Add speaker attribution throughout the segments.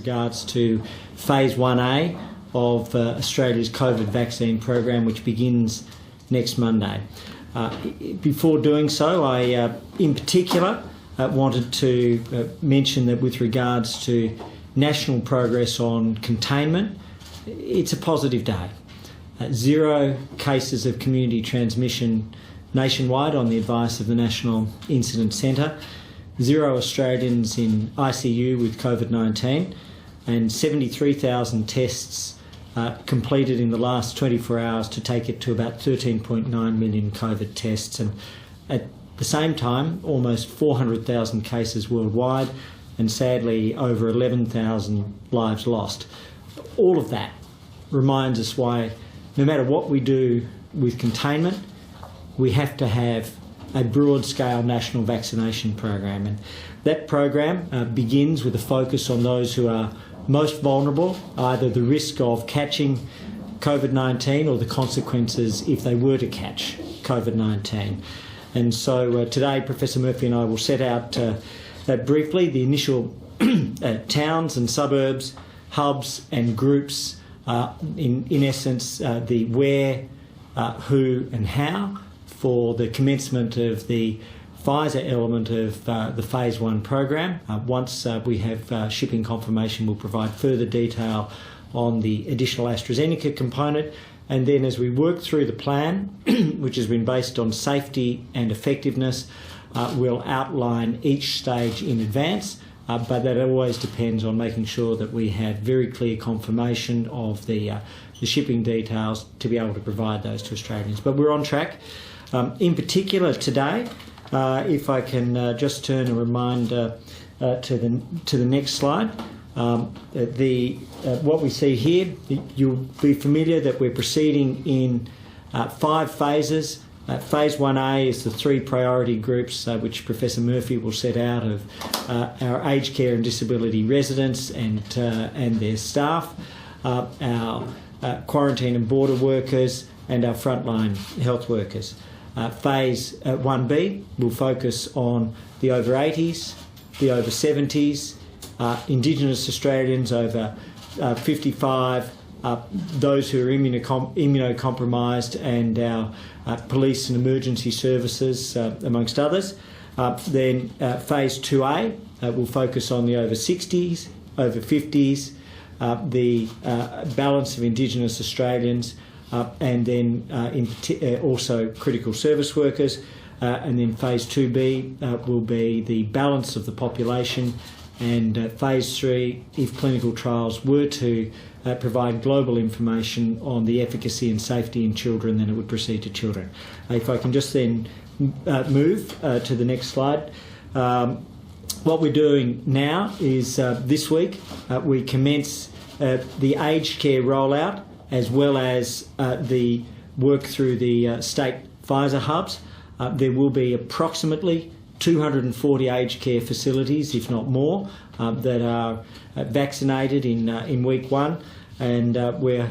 Speaker 1: regards to Phase 1A of Australia's COVID vaccine program, which begins next Monday. Before doing so, I in particular wanted to mention that with regards to national progress on containment, it's a positive day. 0 cases of community transmission nationwide on the advice of the National Incident Centre, 0 Australians in ICU with COVID-19, and 73,000 tests completed in the last 24 hours to take it to about 13.9 million COVID tests. And at the same time, almost 400,000 cases worldwide, and sadly over 11,000 lives lost. All of that reminds us why, no matter what we do with containment, we have to have a broad-scale national vaccination program. And that program begins with a focus on those who are most vulnerable, either the risk of catching COVID-19 or the consequences if they were to catch COVID-19. And so today Professor Murphy and I will set out briefly the initial towns and suburbs, hubs and groups, in essence the where, who and how for the commencement of the Pfizer element of the Phase 1 program. Once we have shipping confirmation, we'll provide further detail on the additional AstraZeneca component. And then as we work through the plan, which has been based on safety and effectiveness, we'll outline each stage in advance, but that always depends on making sure that we have very clear confirmation of the shipping details to be able to provide those to Australians. But we're on track. In particular today, if I can just turn and remind to the next slide, what we see here, you'll be familiar that we're proceeding in 5 phases. Phase 1A is the 3 priority groups which Professor Murphy will set out of our aged care and disability residents and their staff, our quarantine and border workers and our frontline health workers. Phase 1B will focus on the over 80s, the over 70s, Indigenous Australians over 55, those who are immunocompromised, and our police and emergency services, amongst others. Then Phase 2A will focus on the over 60s, over 50s, the balance of Indigenous Australians, and then also critical service workers. And then Phase 2B will be the balance of the population. And Phase 3, if clinical trials were to provide global information on the efficacy and safety in children, then it would proceed to children. If I can just then move to the next slide. What we're doing now is this week we commence the aged care rollout, as well as the work through the state Pfizer hubs. There will be approximately 240 aged care facilities, if not more, that are vaccinated in week 1, and we're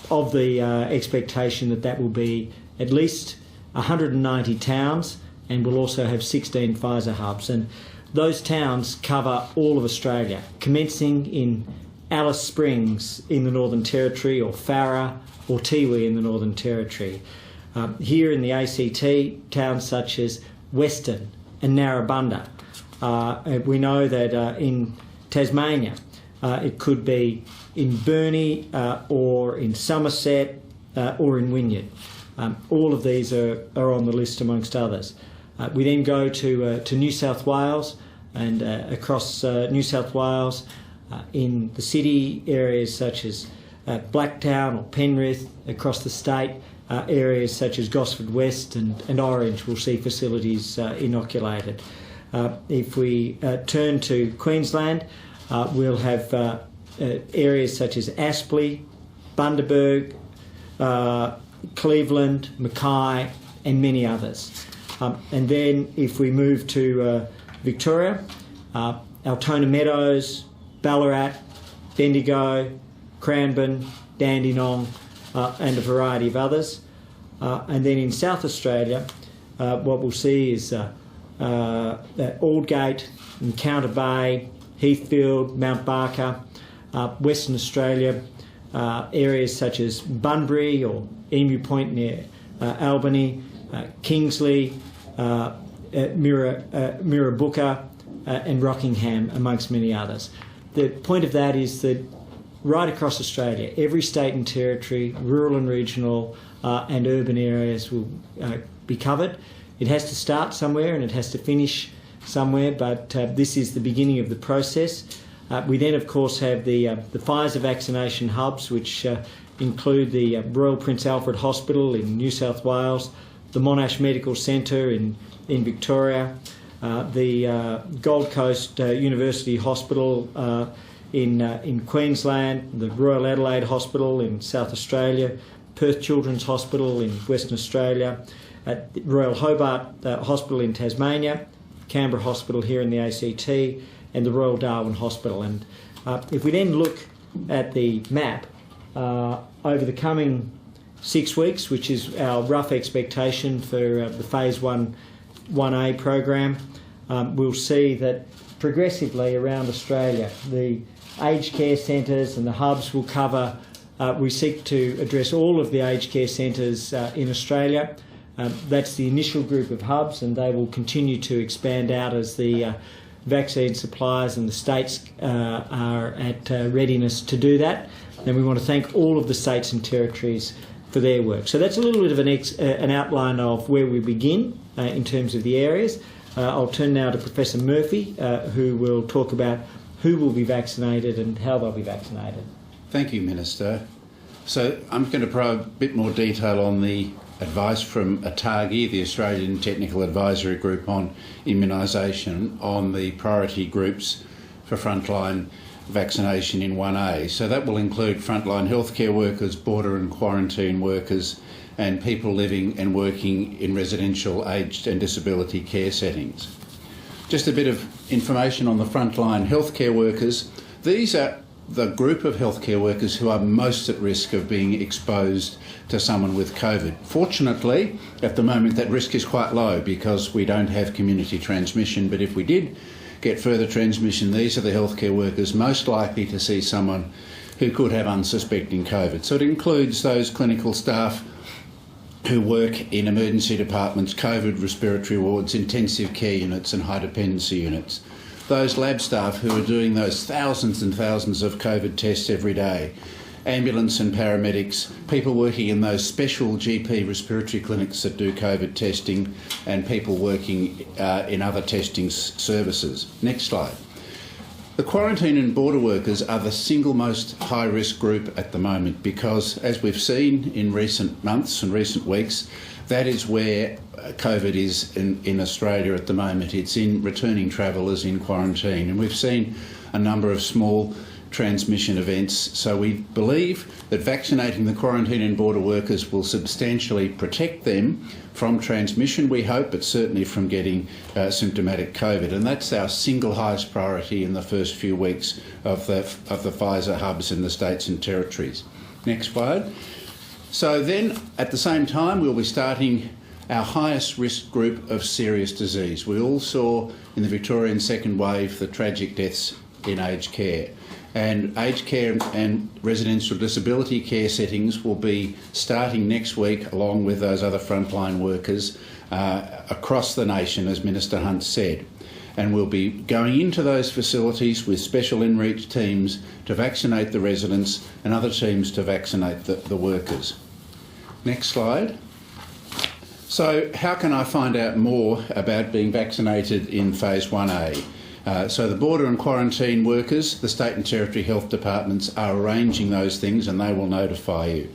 Speaker 1: of the expectation that will be at least 190 towns, and we'll also have 16 Pfizer hubs. And those towns cover all of Australia, commencing in Alice Springs in the Northern Territory, or Farrer or Tiwi in the Northern Territory. Here in the ACT, towns such as Western and Narrabundah. We know that in Tasmania it could be in Burnie or in Somerset or in Wynyard. All of these are on the list amongst others. We then go to New South Wales, and across New South Wales in the city areas such as Blacktown or Penrith, across the state areas such as Gosford West and Orange will see facilities inoculated. If we turn to Queensland, we'll have areas such as Aspley, Bundaberg, Cleveland, Mackay and many others. And then if we move to Victoria, Altona Meadows, Ballarat, Bendigo, Cranbourne, Dandenong and a variety of others. And then in South Australia, what we'll see is Aldgate, Encounter Bay, Heathfield, Mount Barker, Western Australia, areas such as Bunbury or Emu Point near Albany, Kingsley, Mirrabooka and Rockingham, amongst many others. The point of that is that right across Australia, every state and territory, rural and regional and urban areas will be covered. It has to start somewhere and it has to finish somewhere, but this is the beginning of the process. We then, of course, have the Pfizer vaccination hubs, which include the Royal Prince Alfred Hospital in New South Wales, the Monash Medical Centre in Victoria, the Gold Coast University Hospital in Queensland, the Royal Adelaide Hospital in South Australia, Perth Children's Hospital in Western Australia, Royal Hobart Hospital in Tasmania, Canberra Hospital here in the ACT, and the Royal Darwin Hospital. And if we then look at the map, over the coming 6 weeks, which is our rough expectation for the Phase 1A program, we'll see that progressively around Australia, the aged care centres and the hubs will cover. We seek to address all of the aged care centres in Australia. That's the initial group of hubs, and they will continue to expand out as the vaccine suppliers and the states are at readiness to do that. And we want to thank all of the states and territories for their work. So that's a little bit of an outline of where we begin in terms of the areas. I'll turn now to Professor Murphy, who will talk about who will be vaccinated and how they'll be vaccinated.
Speaker 2: Thank you, Minister. So I'm going to provide a bit more detail on the advice from ATAGI, the Australian Technical Advisory Group on Immunisation, on the priority groups for frontline vaccination in 1A. So that will include frontline healthcare workers, border and quarantine workers, and people living and working in residential aged and disability care settings. Just a bit of information on the frontline healthcare workers. These are the group of healthcare workers who are most at risk of being exposed to someone with COVID. Fortunately, at the moment that risk is quite low because we don't have community transmission, but if we did get further transmission, these are the healthcare workers most likely to see someone who could have unsuspecting COVID. So it includes those clinical staff who work in emergency departments, COVID respiratory wards, intensive care units and high dependency units. Those lab staff who are doing those thousands and thousands of COVID tests every day, ambulance and paramedics, people working in those special GP respiratory clinics that do COVID testing, and people working in other testing services. Next slide. The quarantine and border workers are the single most high-risk group at the moment because, as we've seen in recent months and recent weeks, that is where COVID is in Australia at the moment. It's in returning travellers in quarantine, and we've seen a number of small transmission events. So we believe that vaccinating the quarantine and border workers will substantially protect them from transmission, we hope, but certainly from getting symptomatic COVID. And that's our single highest priority in the first few weeks of the Pfizer hubs in the states and territories. Next slide. So then, at the same time, we'll be starting our highest risk group of serious disease. We all saw in the Victorian second wave the tragic deaths in aged care. And aged care and residential disability care settings will be starting next week along with those other frontline workers across the nation, as Minister Hunt said. And we'll be going into those facilities with special in-reach teams to vaccinate the residents and other teams to vaccinate the workers. Next slide. So how can I find out more about being vaccinated in Phase 1A? So the border and quarantine workers, the state and territory health departments are arranging those things and they will notify you.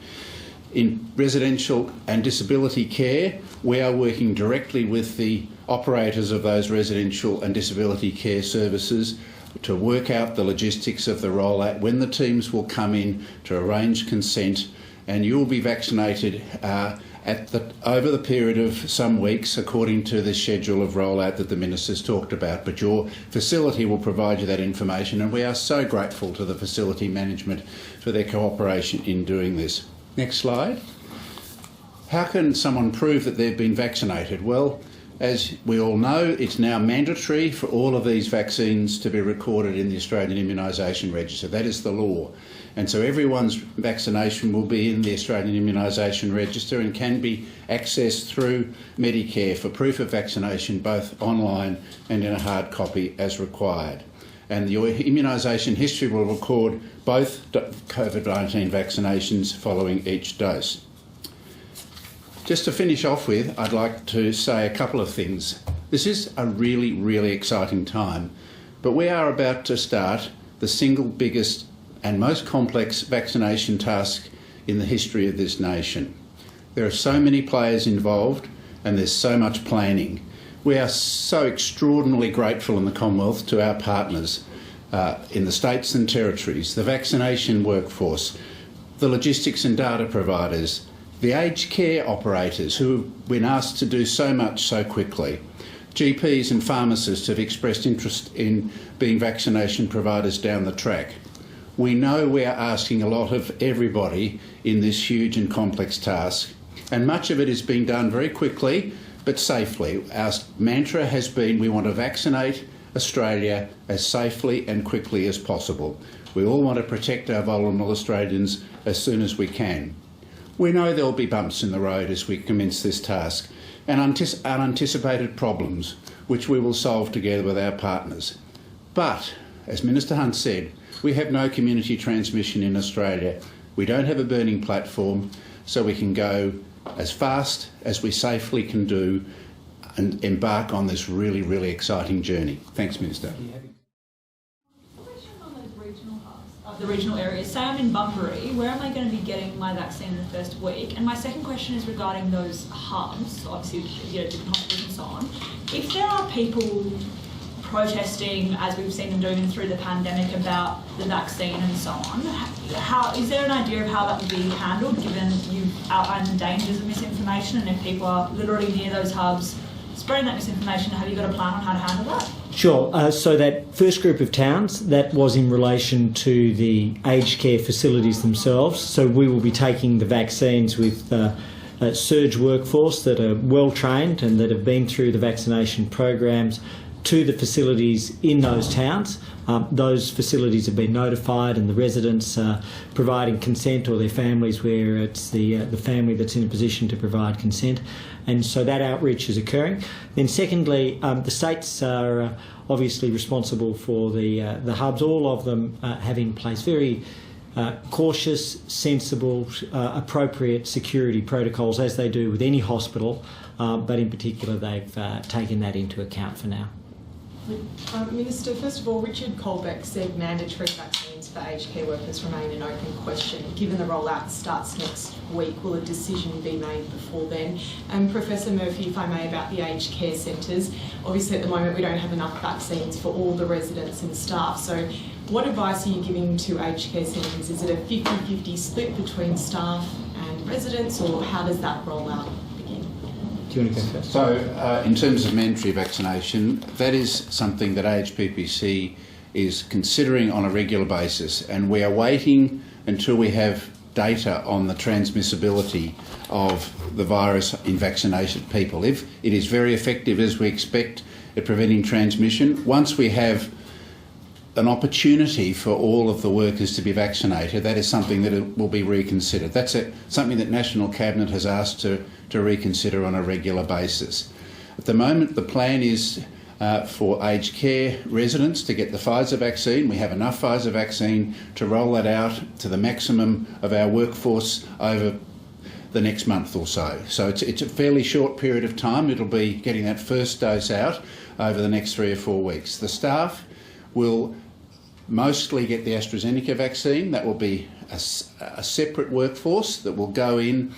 Speaker 2: In residential and disability care, we are working directly with the operators of those residential and disability care services to work out the logistics of the rollout, when the teams will come in to arrange consent, and you will be vaccinated over the period of some weeks according to the schedule of rollout that the Minister's talked about. But your facility will provide you that information, and we are so grateful to the facility management for their cooperation in doing this. Next slide. How can someone prove that they've been vaccinated? Well, As we all know, it's now mandatory for all of these vaccines to be recorded in the Australian Immunisation Register. That is the law. And so everyone's vaccination will be in the Australian Immunisation Register and can be accessed through Medicare for proof of vaccination, both online and in a hard copy as required. And your immunisation history will record both COVID-19 vaccinations following each dose. Just to finish off with, I'd like to say a couple of things. This is a really, really exciting time, but we are about to start the single biggest and most complex vaccination task in the history of this nation. There are so many players involved and there's so much planning. We are so extraordinarily grateful in the Commonwealth to our partners in the states and territories, the vaccination workforce, the logistics and data providers, the aged care operators who have been asked to do so much so quickly. GPs and pharmacists have expressed interest in being vaccination providers down the track. We know we are asking a lot of everybody in this huge and complex task, and much of it is being done very quickly but safely. Our mantra has been we want to vaccinate Australia as safely and quickly as possible. We all want to protect our vulnerable Australians as soon as we can. We know there will be bumps in the road as we commence this task and unanticipated problems which we will solve together with our partners. But, as Minister Hunt said, we have no community transmission in Australia. We don't have a burning platform, so we can go as fast as we safely can do and embark on this really, really exciting journey. Thanks, Minister.
Speaker 3: The regional areas. Say I'm in Bunbury, where am I going to be getting my vaccine in the first week? And my second question is regarding those hubs, obviously, different hospitals and so on. If there are people protesting, as we've seen them doing through the pandemic, about the vaccine and so on, is there an idea of how that would be handled, given you've outlined the dangers of misinformation, and if people are literally near those hubs spreading that misinformation, have you got a plan on how to handle that?
Speaker 1: Sure. So that first group of towns, that was in relation to the aged care facilities themselves. So we will be taking the vaccines with a surge workforce that are well trained and that have been through the vaccination programs to the facilities in those towns. Those facilities have been notified, and the residents providing consent, or their families where it's the family that's in a position to provide consent. And so that outreach is occurring. Then secondly, the states are obviously responsible for the hubs. All of them have in place very cautious, sensible, appropriate security protocols, as they do with any hospital, but in particular they've taken that into account for now.
Speaker 4: Minister, first of all, Richard Colbeck said mandatory vaccines for aged care workers remain an open question. Given the rollout starts next week, will a decision be made before then? And Professor Murphy, if I may, about the aged care centres. Obviously at the moment we don't have enough vaccines for all the residents and staff, so what advice are you giving to aged care centres? Is it a 50-50 split between staff and residents, or how does that roll out?
Speaker 1: Do you want to go first?
Speaker 2: So, in terms of mandatory vaccination, that is something that AHPPC is considering on a regular basis, and we are waiting until we have data on the transmissibility of the virus in vaccinated people. If it is very effective, as we expect, at preventing transmission, once we have an opportunity for all of the workers to be vaccinated, that is something that will be reconsidered. That's something that National Cabinet has asked to reconsider on a regular basis. At the moment, the plan is for aged care residents to get the Pfizer vaccine. We have enough Pfizer vaccine to roll that out to the maximum of our workforce over the next month or so. So it's a fairly short period of time. It'll be getting that first dose out over the next 3 or 4 weeks. The staff will mostly get the AstraZeneca vaccine. That will be a separate workforce that will go in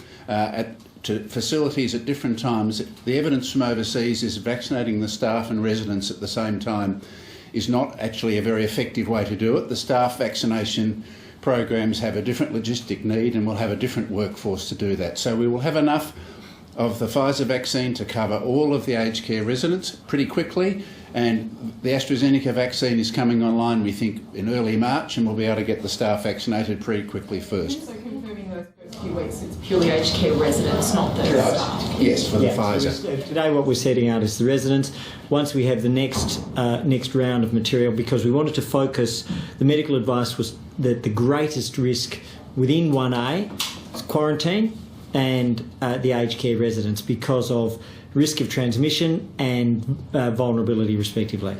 Speaker 2: to facilities at different times. The evidence from overseas is vaccinating the staff and residents at the same time is not actually a very effective way to do it. The staff vaccination programs have a different logistic need, and we'll have a different workforce to do that. So we will have enough of the Pfizer vaccine to cover all of the aged care residents pretty quickly, and the AstraZeneca vaccine is coming online, we think, in early March, and we'll be able to get the staff vaccinated pretty quickly first.
Speaker 4: So confirming those first few weeks it's purely aged care residents, not the staff.
Speaker 2: Yes, for the
Speaker 1: Yeah,
Speaker 2: Pfizer.
Speaker 1: so today what we're setting out is the residents. Once we have the next round of material, because we wanted to focus, the medical advice was that the greatest risk within 1A is quarantine and the aged care residents because of risk of transmission and vulnerability respectively.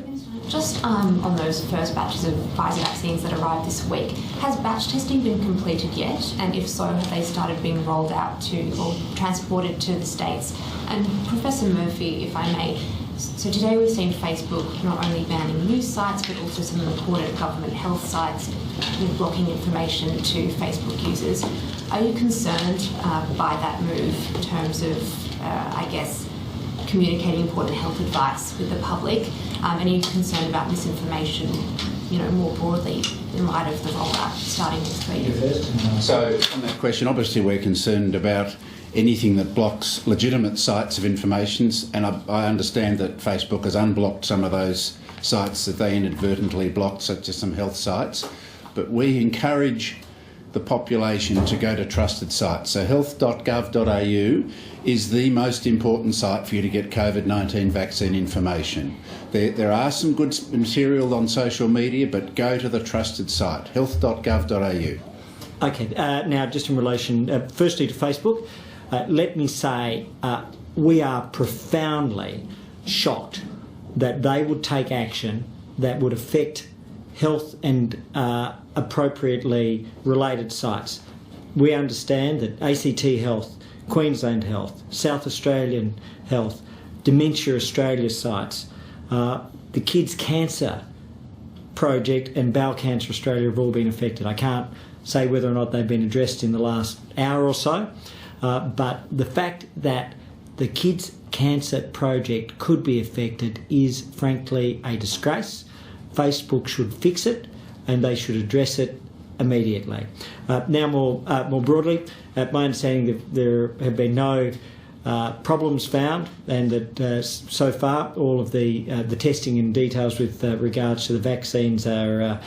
Speaker 5: Just on those first batches of Pfizer vaccines that arrived this week, has batch testing been completed yet? And if so, have they started being rolled out to or transported to the States? And Professor Murphy, if I may, so today we've seen Facebook not only banning news sites but also some important government health sites with blocking information to Facebook users. Are you concerned by that move in terms of, I guess, communicating important health advice with the public? And are you concerned about misinformation, more broadly in light of the rollout starting next week?
Speaker 2: So on that question, obviously we're concerned about anything that blocks legitimate sites of information, and I understand that Facebook has unblocked some of those sites that they inadvertently blocked, such as some health sites. But we encourage the population to go to trusted sites. So health.gov.au is the most important site for you to get COVID-19 vaccine information. There are some good material on social media, but go to the trusted site, health.gov.au.
Speaker 1: Okay, now just in relation, firstly to Facebook, let me say we are profoundly shocked that they would take action that would affect health and appropriately related sites. We understand that ACT Health, Queensland Health, South Australian Health, Dementia Australia sites, the Kids Cancer Project and Bowel Cancer Australia have all been affected. I can't say whether or not they've been addressed in the last hour or so, but the fact that the Kids Cancer Project could be affected is frankly a disgrace. Facebook should fix it and they should address it immediately. Now more broadly, my understanding that there have been no problems found, and that so far all of the testing and details with regards to the vaccines are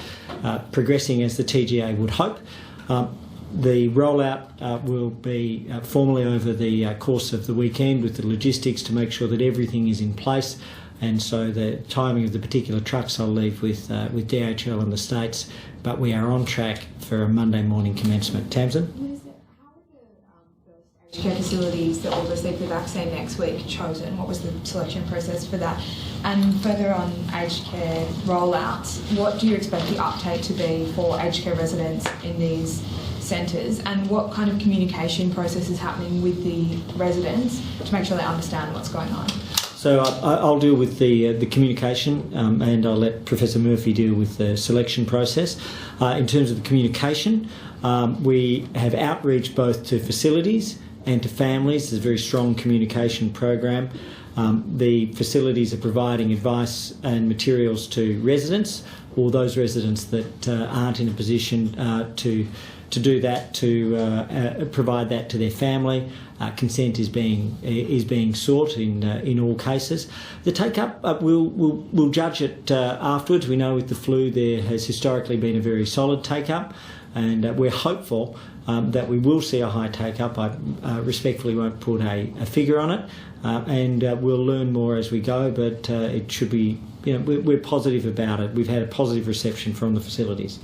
Speaker 1: progressing as the TGA would hope. The rollout will be formally over the course of the weekend with the logistics to make sure that everything is in place, and so the timing of the particular trucks I'll leave with DHL in the States, but we are on track for a Monday morning commencement. Tamsin?
Speaker 6: Aged care facilities that will receive the vaccine next week chosen? What was the selection process for that? And further on aged care rollouts, what do you expect the uptake to be for aged care residents in these centres, and what kind of communication process is happening with the residents to make sure they understand what's going on?
Speaker 1: So I'll deal with the communication, and I'll let Professor Murphy deal with the selection process. In terms of the communication, we have outreach both to facilities and to families. There's a very strong communication program. The facilities are providing advice and materials to residents, or those residents that aren't in a position to do that, to provide that to their family. Consent is being sought in all cases. The take up we'll judge it afterwards. We know with the flu there has historically been a very solid take up, and we're hopeful that we will see a high take up. I respectfully won't put a figure on it, and we'll learn more as we go. But it should be, we're positive about it. We've had a positive reception from the facilities.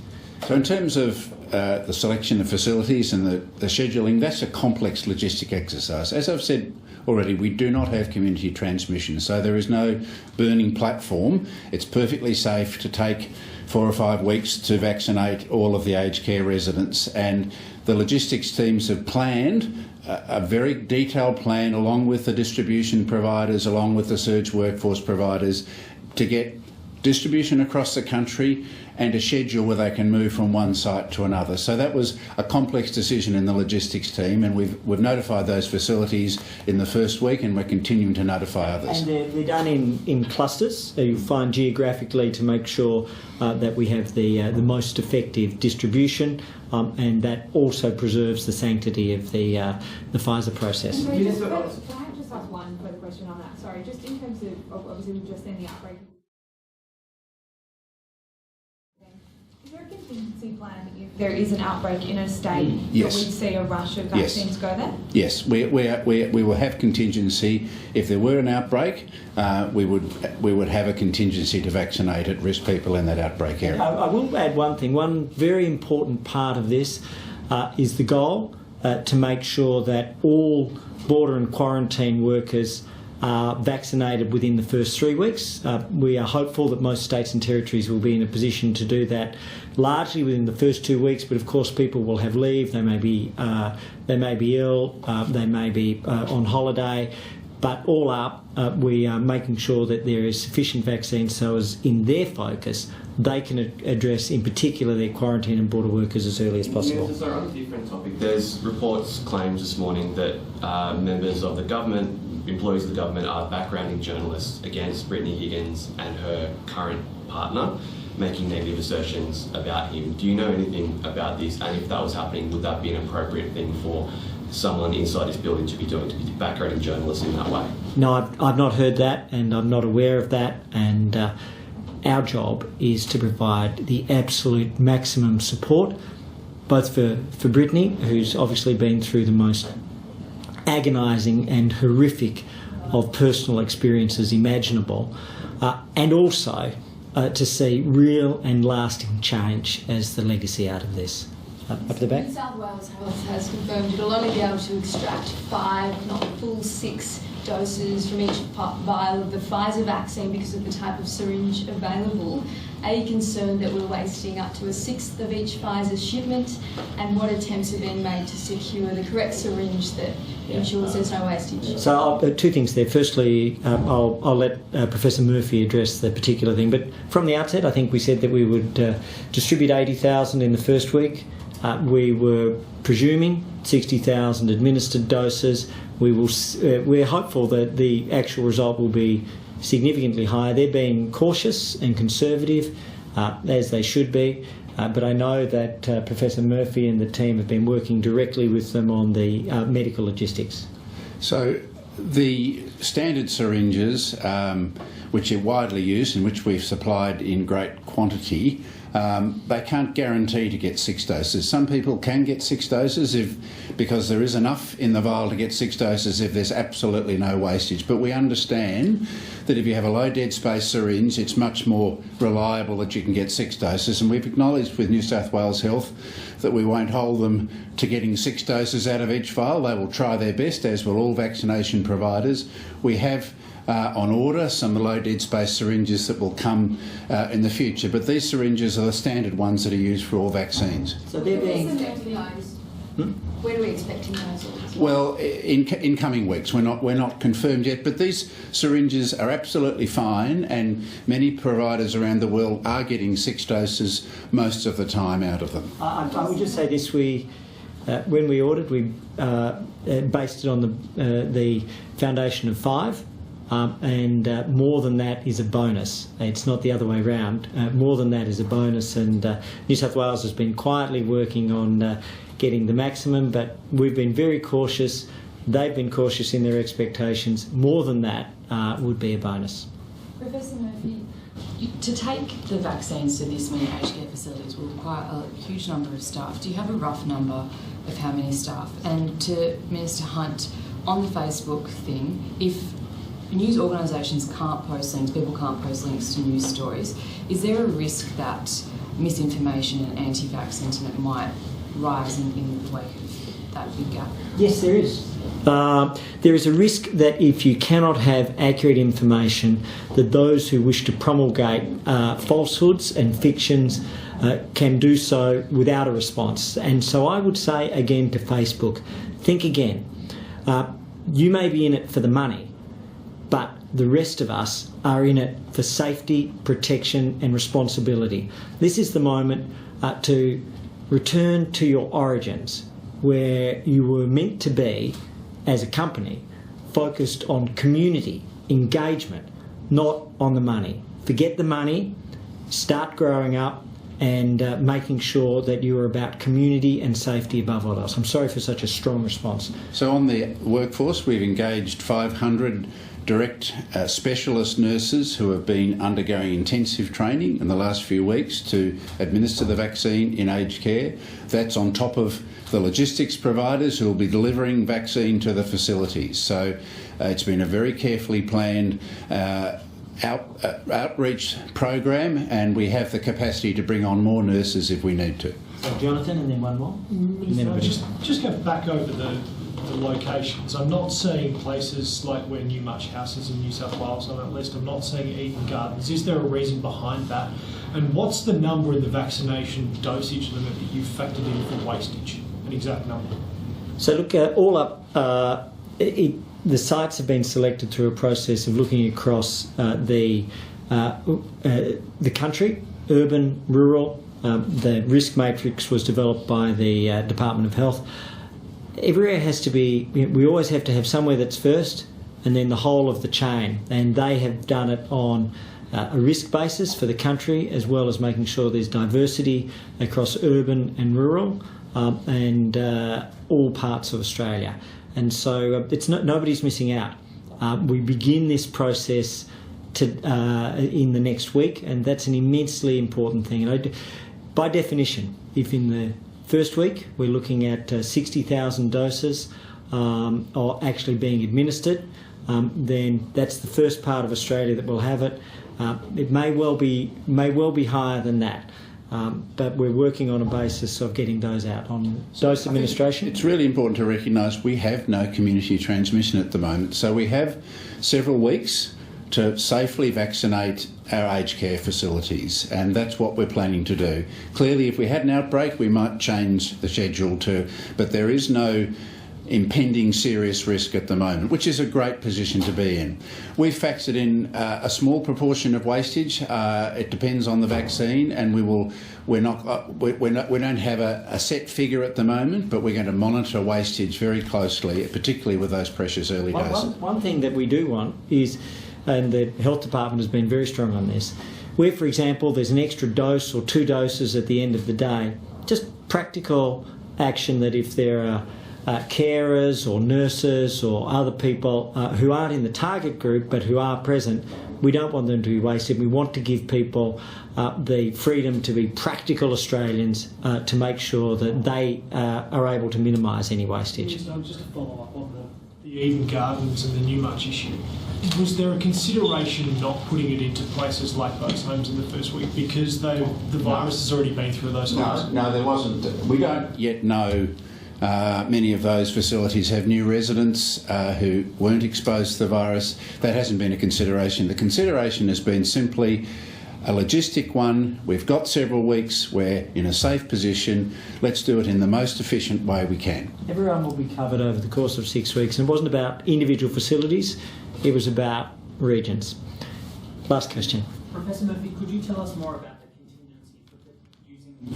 Speaker 2: So in terms of the selection of facilities and the scheduling, that's a complex logistic exercise. As I've said already, we do not have community transmission, so there is no burning platform. It's perfectly safe to take 4 or 5 weeks to vaccinate all of the aged care residents, and the logistics teams have planned a very detailed plan along with the distribution providers, along with the surge workforce providers, to get distribution across the country and a schedule where they can move from one site to another. So that was a complex decision in the logistics team, and we've notified those facilities in the first week, and we're continuing to notify others.
Speaker 1: And they're done in clusters. So you'll find geographically to make sure that we have the most effective distribution, and that also preserves the sanctity of the Pfizer process.
Speaker 6: Can I just ask one further question on that? Sorry, just in terms of obviously we've just seen the outbreak. Is there a contingency plan if there is an outbreak in a state
Speaker 2: Yes.
Speaker 6: that we'd see a rush of
Speaker 2: Yes.
Speaker 6: vaccines go there?
Speaker 2: Yes, we will have contingency. If there were an outbreak, we would have a contingency to vaccinate at-risk people in that outbreak area.
Speaker 1: I will add one thing. One very important part of this is the goal to make sure that all border and quarantine workers are vaccinated within the first 3 weeks. We are hopeful that most states and territories will be in a position to do that largely within the first 2 weeks, but of course people will have leave, they may be ill, they may be on holiday, but all up we are making sure that there is sufficient vaccine so as in their focus they can address in particular their quarantine and border workers as early as possible.
Speaker 7: Sorry, on a different topic, there's reports, claims this morning that members of the government, employees of the government are backgrounding journalists against Brittany Higgins and her current partner, making negative assertions about him. Do you know anything about this? And if that was happening, would that be an appropriate thing for someone inside this building to be doing, to be backgrounding journalists in that way?
Speaker 1: No, I've not heard that and I'm not aware of that, and our job is to provide the absolute maximum support both for Brittany, who's obviously been through the most agonising and horrific of personal experiences imaginable, and also to see real and lasting change as the legacy out of this. Up the back.
Speaker 8: New South Wales Health has confirmed it'll only be able to extract 5, not full 6 doses from each vial of the Pfizer vaccine because of the type of syringe available. Are you concerned that we're wasting up to 1/6 of each Pfizer shipment? And what attempts are being made to secure the correct syringe that ensures there's no wastage?
Speaker 1: So two things there. Firstly, I'll let Professor Murphy address the particular thing. But from the outset, I think we said that we would distribute 80,000 in the first week. We were presuming 60,000 administered doses. We're hopeful that the actual result will be significantly higher. They're being cautious and conservative, as they should be. But I know that Professor Murphy and the team have been working directly with them on the medical logistics.
Speaker 2: So the standard syringes, which are widely used and which we've supplied in great quantity, they can't guarantee to get 6 doses. Some people can get 6 doses because there is enough in the vial to get 6 doses if there's absolutely no wastage. But we understand that if you have a low dead space syringe, it's much more reliable that you can get 6 doses. And we've acknowledged with New South Wales Health that we won't hold them to getting 6 doses out of each vial. They will try their best, as will all vaccination providers. We have on order some low dead space syringes that will come in the future, but these syringes are the standard ones that are used for all vaccines.
Speaker 1: So they're being...
Speaker 8: When are we expecting those?
Speaker 2: Well, in coming weeks. We're not confirmed yet, but these syringes are absolutely fine, and many providers around the world are getting 6 doses most of the time out of them.
Speaker 1: I would just say this: when we ordered, we based it on the foundation of 5. And more than that is a bonus. It's not the other way around. More than that is a bonus, and New South Wales has been quietly working on getting the maximum, but we've been very cautious. They've been cautious in their expectations. More than that would be a bonus.
Speaker 9: Professor Murphy, to take the vaccines to this many aged care facilities will require a huge number of staff. Do you have a rough number of how many staff? And to Minister Hunt, on the Facebook thing, if news organisations can't post links, people can't post links to news stories, is there a risk that misinformation and anti-vax sentiment might rise in the wake of that big gap?
Speaker 1: Yes, there is. There is a risk that if you cannot have accurate information, that those who wish to promulgate falsehoods and fictions can do so without a response. And so I would say again to Facebook, think again. You may be in it for the money, but the rest of us are in it for safety, protection and responsibility. This is the moment to return to your origins, where you were meant to be as a company, focused on community engagement, not on the money. Forget the money, start growing up and making sure that you are about community and safety above all else. I'm sorry for such a strong response.
Speaker 2: So on the workforce, we've engaged 500 direct specialist nurses who have been undergoing intensive training in the last few weeks to administer the vaccine in aged care. That's on top of the logistics providers who will be delivering vaccine to the facilities. So it's been a very carefully planned outreach program, and we have the capacity to bring on more nurses if we need to.
Speaker 1: So Jonathan, and then one more.
Speaker 10: Just go back over the locations. I'm not seeing places like where Newmarch House is in New South Wales on that list. I'm not seeing Eden Gardens. Is there a reason behind that? And what's the number in the vaccination dosage limit that you've factored in for wastage? An exact number.
Speaker 1: So look, all up, the sites have been selected through a process of looking across the country, urban, rural. The risk matrix was developed by the Department of Health. Everywhere has to be, we always have to have somewhere that's first and then the whole of the chain. And they have done it on a risk basis for the country, as well as making sure there's diversity across urban and rural and all parts of Australia. And so it's nobody's missing out. We begin this process in the next week, and that's an immensely important thing. And by definition, if in the first week we're looking at 60,000 doses are actually being administered, then that's the first part of Australia that will have it. It may well be higher than that. But we're working on a basis of getting those out on dose administration.
Speaker 2: It's really important to recognise we have no community transmission at the moment, so we have several weeks to safely vaccinate our aged care facilities, and that's what we're planning to do. Clearly, if we had an outbreak, we might change the schedule but there is no impending serious risk at the moment, which is a great position to be in. We've factored in a small proportion of wastage. It depends on the vaccine, and we don't have a set figure at the moment, but we're going to monitor wastage very closely, particularly with those precious early doses.
Speaker 1: One thing that we do want is, and the Health Department has been very strong on this, where, for example, there's an extra dose or 2 doses at the end of the day, just practical action that if there are carers or nurses or other people who aren't in the target group but who are present, we don't want them to be wasted. We want to give people the freedom to be practical Australians to make sure that they are able to minimise any wastage.
Speaker 10: Just to follow up on the Eden Gardens and the Newmarch issue, was there a consideration not putting it into places like those homes in the first week because the virus has already been through those homes?
Speaker 2: No, there wasn't. We don't yet know. Many of those facilities have new residents who weren't exposed to the virus. That hasn't been a consideration. The consideration has been simply a logistic one. We've got several weeks. We're in a safe position. Let's do it in the most efficient way we can.
Speaker 1: Everyone will be covered over the course of 6 weeks. And it wasn't about individual facilities. It was about regions. Last question.
Speaker 11: Professor Murphy, could you tell us more about the contingency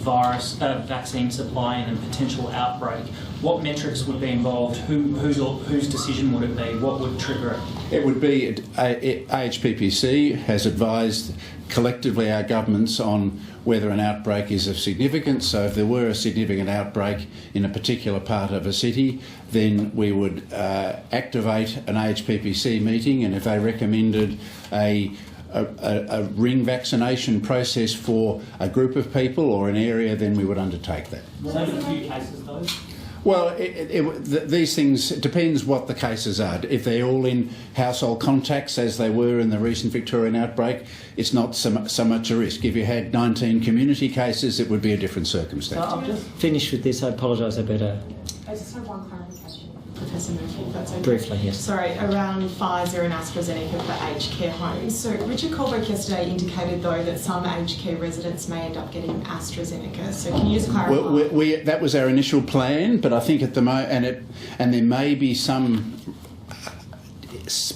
Speaker 11: for using vaccine supply in a potential outbreak? What metrics would be involved? Whose decision would it be? What would trigger it?
Speaker 2: It would be AHPPC has advised collectively our governments on whether an outbreak is of significance. So if there were a significant outbreak in a particular part of a city, then we would activate an AHPPC meeting, and if they recommended a ring vaccination process for a group of people or an area, then we would undertake that.
Speaker 11: Will there be a few cases though?
Speaker 2: Well, these things, it depends what the cases are. If they're all in household contacts, as they were in the recent Victorian outbreak, it's not so much a risk. If you had 19 community cases, it would be a different circumstance.
Speaker 1: I'll just finish with this. I apologise, I better...
Speaker 4: I just have one clarification, Professor Murphy, if that's okay.
Speaker 1: Briefly, yes.
Speaker 4: Sorry, around Pfizer and AstraZeneca for aged care homes. So Richard Colbeck yesterday indicated, though, that some aged care residents may end up getting AstraZeneca. So can you just clarify?
Speaker 2: Well, that was our initial plan, but I think at the moment, and there may be some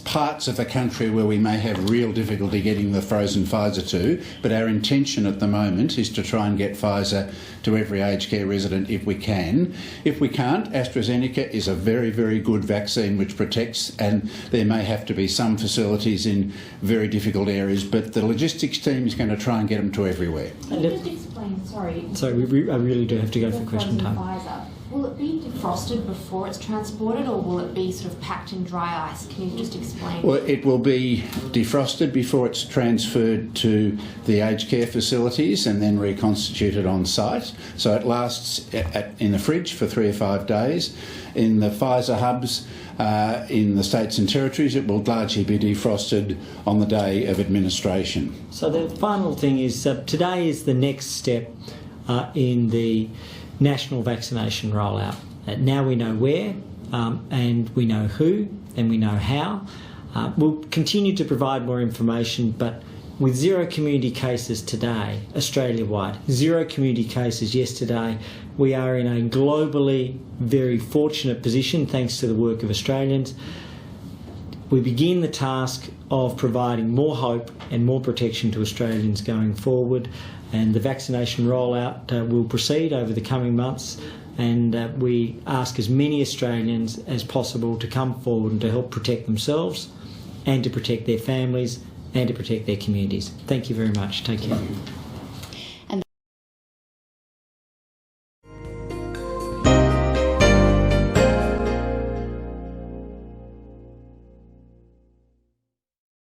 Speaker 2: parts of the country where we may have real difficulty getting the frozen Pfizer to, but our intention at the moment is to try and get Pfizer to every aged care resident if we can. If we can't, AstraZeneca is a very, very good vaccine which protects, and there may have to be some facilities in very difficult areas, but the logistics team is going to try and get them to everywhere.
Speaker 5: Can you just explain, sorry...
Speaker 1: Sorry, I really do have to go for question time.
Speaker 5: Pfizer. Will it be different defrosted before it's transported, or will it be sort of packed in dry ice? Can you just explain?
Speaker 2: Well, it will be defrosted before it's transferred to the aged care facilities and then reconstituted on site. So it lasts in the fridge for 3 or 5 days. In the Pfizer hubs in the states and territories, it will largely be defrosted on the day of administration.
Speaker 1: So the final thing is today is the next step in the national vaccination rollout. Now we know where and we know who and we know how. We'll continue to provide more information, but with 0 community cases today, Australia-wide, 0 community cases yesterday, we are in a globally very fortunate position thanks to the work of Australians. We begin the task of providing more hope and more protection to Australians going forward, and the vaccination rollout will proceed over the coming months, and we ask as many Australians as possible to come forward and to help protect themselves and to protect their families and to protect their communities. Thank you very much. Take care.